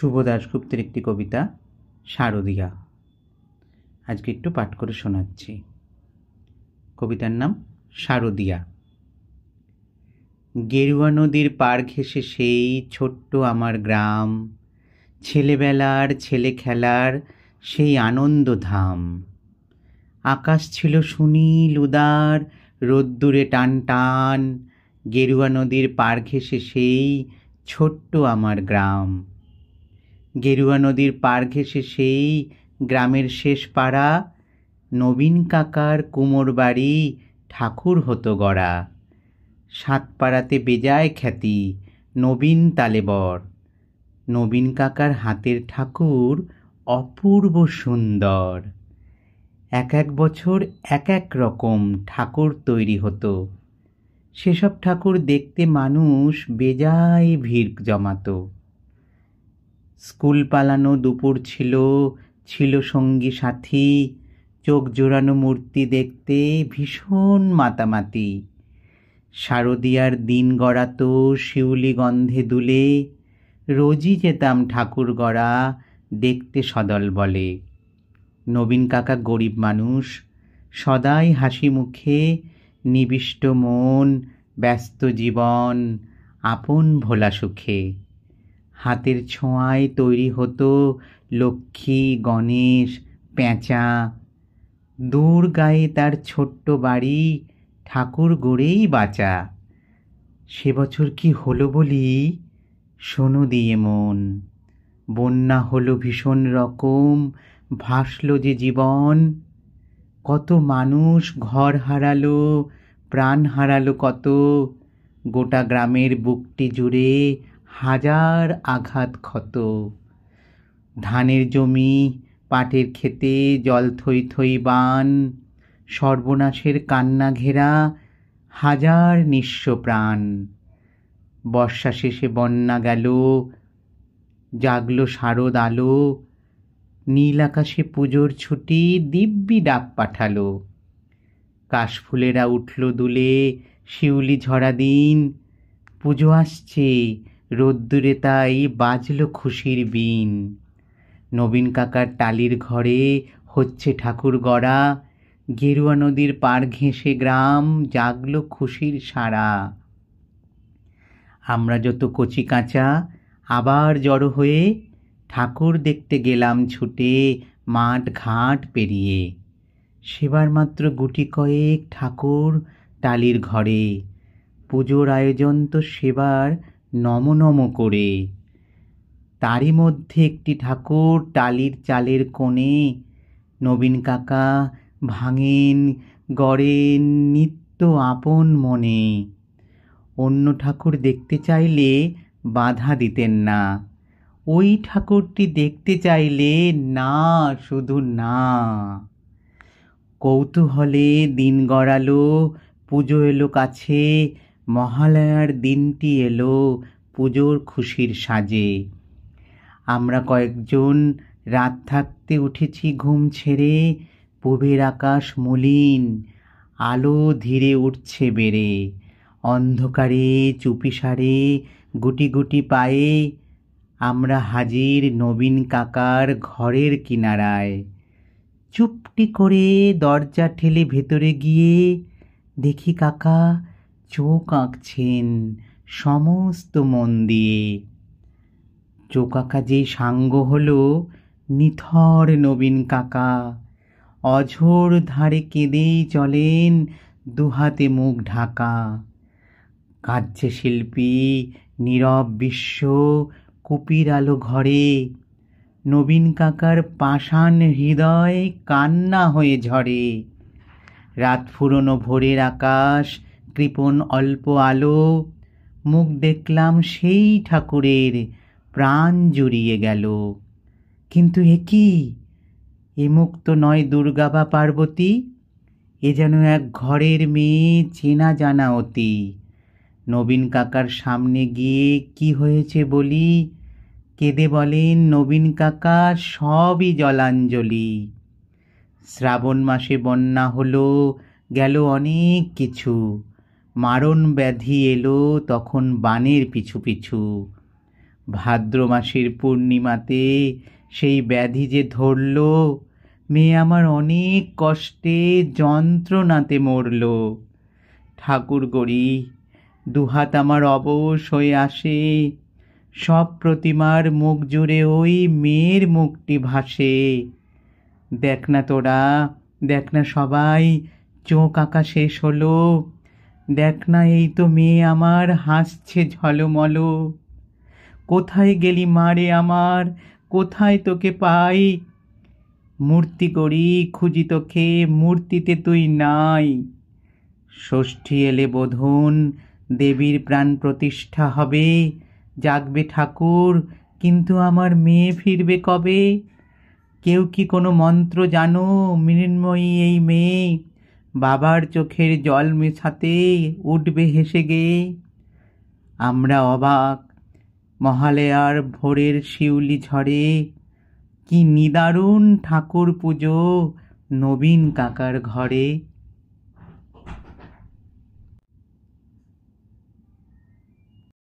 শুভ দাশগুপ্তের একটি কবিতা শারদিয়া আজকে একটু পাঠ করে শোনাচ্ছি। কবিতার নাম শারদিয়া। গেরুয়া নদীর পার ঘেঁষে সেই ছোট্ট আমার গ্রাম, ছেলেবেলার ছেলে খেলার সেই আনন্দধাম। আকাশ ছিল সুনীল উদার, রোদ্দুরে টান টান। গেরুয়া নদীর পার ঘেঁষে সেই ছোট্ট আমার গ্রাম। গেরুয়া নদীর পার ঘেঁষে সেই গ্রামের শেষ পাড়া, নবীন কাকার কুমোর বাড়ি ঠাকুর হতো গড়া। সাতপাড়াতে বেজায় খ্যাতি নবীন তালেবর, নবীন কাকার হাতের ঠাকুর অপূর্ব সুন্দর। এক এক বছর এক এক রকম ঠাকুর তৈরি হতো, সেসব ঠাকুর দেখতে মানুষ বেজায় ভিড় জমাতো। স্কুল পালানো দুপুর ছিল, ছিল সঙ্গী সাথী, চোখ জোড়ানো মূর্তি দেখতে ভীষণ মাতামাতি। শারদিয়ার দিন গড়াতো শিউলি গন্ধে দুলে, রোজই যেতাম ঠাকুর গড়া দেখতে সদল বলে। নবীন কাকা গরিব মানুষ, সদাই হাসি মুখে, নিবিষ্ট মন, ব্যস্ত জীবন, আপন ভোলা সুখে। হাতের ছোঁয়ায় তৈরি হতো লক্ষ্মী, গণেশ, পেঁচা। দূর গায়ে তার ছোট্ট বাড়ি, ঠাকুর গড়েই বাঁচা। সে বছর কি হলো বলি, শোনো দিয়ে মন। বন্যা হলো ভীষণ রকম, ভাসলো যে জীবন। কত মানুষ ঘর হারালো, প্রাণ হারালো কত। গোটা গ্রামের বুকটি জুড়ে হাজার আঘাত ক্ষত। ধানের জমি, পাটের ক্ষেতে জল থই থই বান। সর্বনাশের কান্না ঘেরা হাজার নিঃস্ব প্রাণ। বর্ষা শেষে বন্যা গেল, জাগলো শারদ আলো। নীল আকাশে পুজোর ছুটি দিব্যি ডাক পাঠালো। কাশফুলেরা উঠল দুলে, শিউলি ঝরা দিন। পুজো আসছে, রোদ্দুরে তাই বাজলো খুশির বিন। নবীন কাকার টালির ঘরে হচ্ছে ঠাকুর গড়া। গেরুয়া নদীর পার ঘেঁষে গ্রাম জাগলো খুশির সারা। আমরা যত কচি কাঁচা আবার জড়ো হয়ে, ঠাকুর দেখতে গেলাম ছুটে মাঠ ঘাট পেরিয়ে। সেবার মাত্র গুটি কয়েক ঠাকুর টালির ঘরে, পুজোর আয়োজন তো সেবার নম নম করে। তারই মধ্যে একটি ঠাকুর টালির চালের কোণে। নবীন কাকা ভাঙেন গড়েন নিত্য আপন মনে। অন্য ঠাকুর দেখতে চাইলে বাধা দিতেন না, ওই ঠাকুরটি দেখতে চাইলে না, শুধু না। কৌতূহলে দিন গড়ালো, পুজো এলো কাছে। মহালয়ার দিনটি এলো পুজোর খুশির সাজে। আমরা কয়েকজন রাত থাকতে উঠেছি ঘুম ছেড়ে। পূবের আকাশ মলিন, আলো ধীরে উঠছে বেড়ে। অন্ধকারে চুপিসারে গুটি গুটি পায়ে আমরা হাজির নবীন কাকার ঘরের কিনারায়। চুপটি করে দরজা ঠেলে ভেতরে গিয়ে দেখি কাকা চোখ আঁকছেন সমস্ত মন দিয়ে। চোখ আঁকা যেই সাঙ্গ হলো, নিথর নবীন কাকা অঝোর ধারে কেঁদেই চলেন দুহাতে মুখ ঢাকা। কাঁদছে শিল্পী, নীরব বিশ্ব, কুপির আলো ঘরে। নবীন কাকার পাষাণ হৃদয় কান্না হয়ে ঝরে। রাত ফুরোনো ভোরের আকাশ, কৃপণ অল্প আলো। মুখ দেখলাম সেই ঠাকুরের, প্রাণ জুড়িয়ে গেল। কিন্তু এ কি, এ মুখ তো নয় দুর্গা বা পার্বতী, এ যেন এক ঘরের মেয়ে, চেনা জানা অতি। নবীন কাকার সামনে গিয়ে কি হয়েছে বলি, কেঁদে বলেন নবীন কাকা সবই জলাঞ্জলি। শ্রাবণ মাসে বন্যা হলো, গেল অনেক কিছু। মারণ ব্যাধি এলো তখন বানের পিছু পিছু। ভাদ্র মাসের পূর্ণিমাতে সেই ব্যাধি যে ধরল, মেয়ে আমার অনেক কষ্টে যন্ত্রণাতে মরল। ঠাকুর গড়ি দুহাত আমার অবশ হয়ে আসে, সব প্রতিমার মুখ জুড়ে ওই মেয়ের মুখটি ভাসে। দেখ না তোরা, দেখ না সবাই, চোখ আঁকা শেষ হলো। দেখ না এই তো মেয়ে আমার হাসছে ঝলমল। কোথায় গেলি মারে আমার, কোথায় তোকে পাই? মূর্তি করি খুঁজি তোকে, মূর্তিতে তুই নাই। ষষ্ঠী এলে বোধন দেবীর প্রাণ প্রতিষ্ঠা হবে, জাগবে ঠাকুর, কিন্তু আমার মেয়ে ফিরবে কবে? কেউ কি কোনো মন্ত্র জানো মৃন্ময়ী এই মেয়ে, বাবার চোখের জল মেশাতে উঠবে হেসে গেয়ে? আমরা অবাক, মহালয়ার ভোরের শিউলি ঝড়ে, কি নিদারুণ ঠাকুর পুজো নবীন কাকার ঘরে।